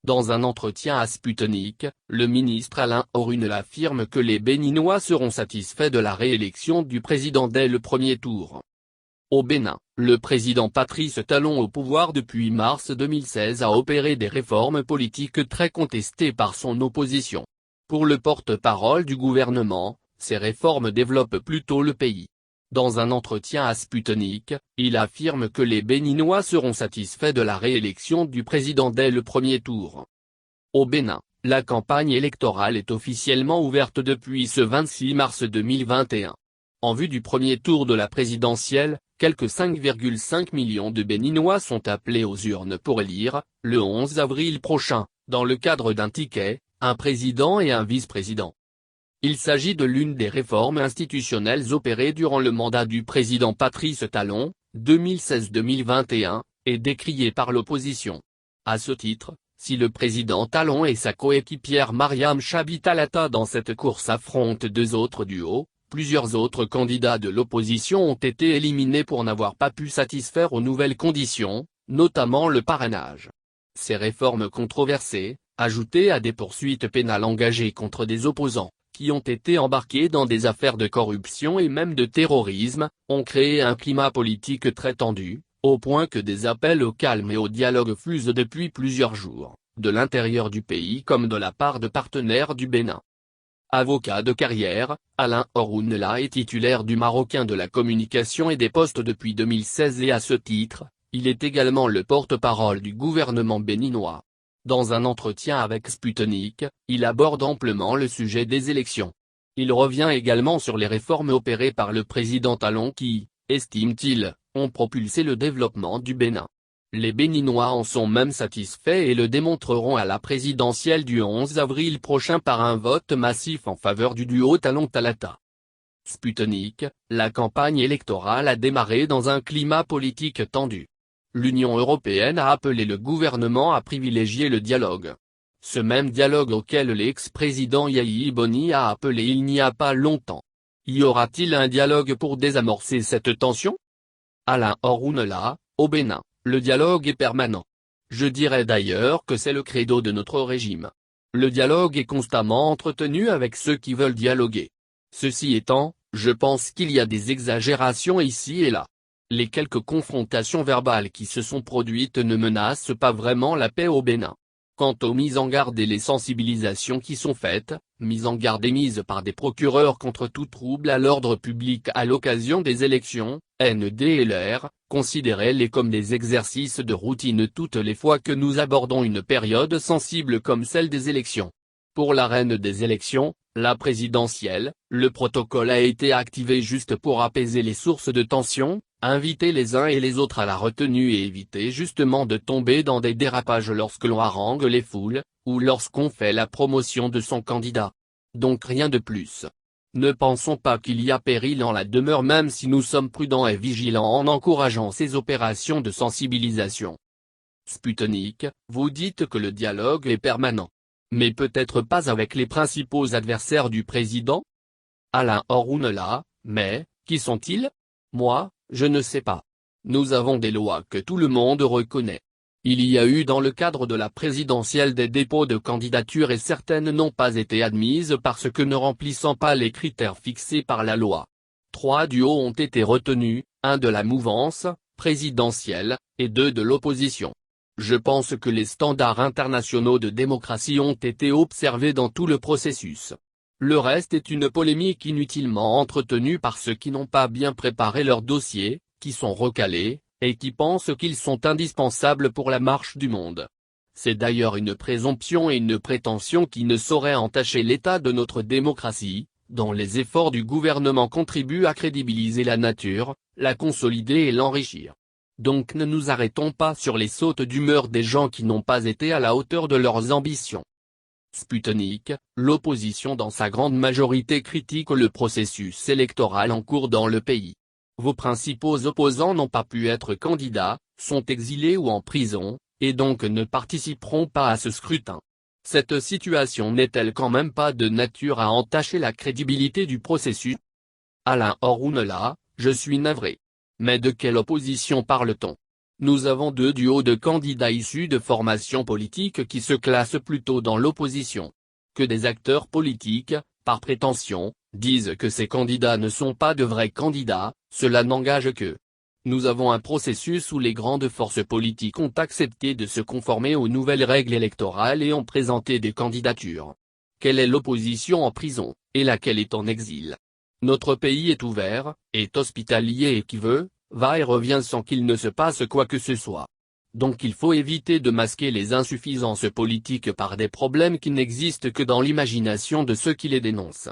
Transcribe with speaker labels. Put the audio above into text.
Speaker 1: Dans un entretien à Sputnik, le ministre Alain Orunel affirme que les Béninois seront satisfaits de la réélection du président dès le premier tour. Au Bénin, le président Patrice Talon, au pouvoir depuis mars 2016, a opéré des réformes politiques très contestées par son opposition. Pour le porte-parole du gouvernement, ces réformes développent plutôt le pays. Dans un entretien à Sputnik, il affirme que les Béninois seront satisfaits de la réélection du président dès le premier tour. Au Bénin, la campagne électorale est officiellement ouverte depuis ce 26 mars 2021. En vue du premier tour de la présidentielle, quelques 5,5 millions de Béninois sont appelés aux urnes pour élire, le 11 avril prochain, dans le cadre d'un ticket, un président et un vice-président. Il s'agit de l'une des réformes institutionnelles opérées durant le mandat du président Patrice Talon, 2016-2021, et décriée par l'opposition. À ce titre, si le président Talon et sa coéquipière Mariam Chabi Talata dans cette course affrontent deux autres duos, plusieurs autres candidats de l'opposition ont été éliminés pour n'avoir pas pu satisfaire aux nouvelles conditions, notamment le parrainage. Ces réformes controversées, ajoutées à des poursuites pénales engagées contre des opposants, qui ont été embarqués dans des affaires de corruption et même de terrorisme, ont créé un climat politique très tendu, au point que des appels au calme et au dialogue fusent depuis plusieurs jours, de l'intérieur du pays comme de la part de partenaires du Bénin. Avocat de carrière, Alain Orunel est titulaire du Marocain de la communication et des postes depuis 2016 et à ce titre, il est également le porte-parole du gouvernement béninois. Dans un entretien avec Sputnik, il aborde amplement le sujet des élections. Il revient également sur les réformes opérées par le président Talon qui, estime-t-il, ont propulsé le développement du Bénin. Les Béninois en sont même satisfaits et le démontreront à la présidentielle du 11 avril prochain par un vote massif en faveur du duo Talon-Talata. Sputnik, la campagne électorale a démarré dans un climat politique tendu. L'Union européenne a appelé le gouvernement à privilégier le dialogue. Ce même dialogue auquel l'ex-président Yahya Boni a appelé il n'y a pas longtemps. Y aura-t-il un dialogue pour désamorcer cette tension? Alain Orunel, au Bénin, le dialogue est permanent. Je dirais d'ailleurs que c'est le credo de notre régime. Le dialogue est constamment entretenu avec ceux qui veulent dialoguer. Ceci étant, je pense qu'il y a des exagérations ici et là. Les quelques confrontations verbales qui se sont produites ne menacent pas vraiment la paix au Bénin. Quant aux mises en garde et les sensibilisations qui sont faites, mises en garde émises par des procureurs contre tout trouble à l'ordre public à l'occasion des élections, NDLR, considérez-les comme des exercices de routine toutes les fois que nous abordons une période sensible comme celle des élections. Pour l'arène des élections, la présidentielle, le protocole a été activé juste pour apaiser les sources de tension, inviter les uns et les autres à la retenue et éviter justement de tomber dans des dérapages lorsque l'on harangue les foules, ou lorsqu'on fait la promotion de son candidat. Donc rien de plus. Ne pensons pas qu'il y a péril en la demeure même si nous sommes prudents et vigilants en encourageant ces opérations de sensibilisation. Sputnik, vous dites que le dialogue est permanent. Mais peut-être pas avec les principaux adversaires du président? Alain Orunel, mais, qui sont-ils? Moi, je ne sais pas. Nous avons des lois que tout le monde reconnaît. Il y a eu dans le cadre de la présidentielle des dépôts de candidatures et certaines n'ont pas été admises parce que ne remplissant pas les critères fixés par la loi. 3 duos ont été retenus, un de la mouvance présidentielle, et 2 de l'opposition. Je pense que les standards internationaux de démocratie ont été observés dans tout le processus. Le reste est une polémique inutilement entretenue par ceux qui n'ont pas bien préparé leur dossier, qui sont recalés, et qui pensent qu'ils sont indispensables pour la marche du monde. C'est d'ailleurs une présomption et une prétention qui ne sauraient entacher l'état de notre démocratie, dont les efforts du gouvernement contribuent à crédibiliser la nature, la consolider et l'enrichir. Donc ne nous arrêtons pas sur les sautes d'humeur des gens qui n'ont pas été à la hauteur de leurs ambitions. Sputnik, l'opposition dans sa grande majorité critique le processus électoral en cours dans le pays. Vos principaux opposants n'ont pas pu être candidats, sont exilés ou en prison, et donc ne participeront pas à ce scrutin. Cette situation n'est-elle quand même pas de nature à entacher la crédibilité du processus? Alain Orunel, je suis navré. Mais de quelle opposition parle-t-on? Nous avons deux duos de candidats issus de formations politiques qui se classent plutôt dans l'opposition. Que des acteurs politiques, par prétention, disent que ces candidats ne sont pas de vrais candidats, cela n'engage que. Nous avons un processus où les grandes forces politiques ont accepté de se conformer aux nouvelles règles électorales et ont présenté des candidatures. Quelle est l'opposition en prison, et laquelle est en exil? Notre pays est ouvert, est hospitalier et qui veut, va et revient sans qu'il ne se passe quoi que ce soit. Donc il faut éviter de masquer les insuffisances politiques par des problèmes qui n'existent que dans l'imagination de ceux qui les dénoncent.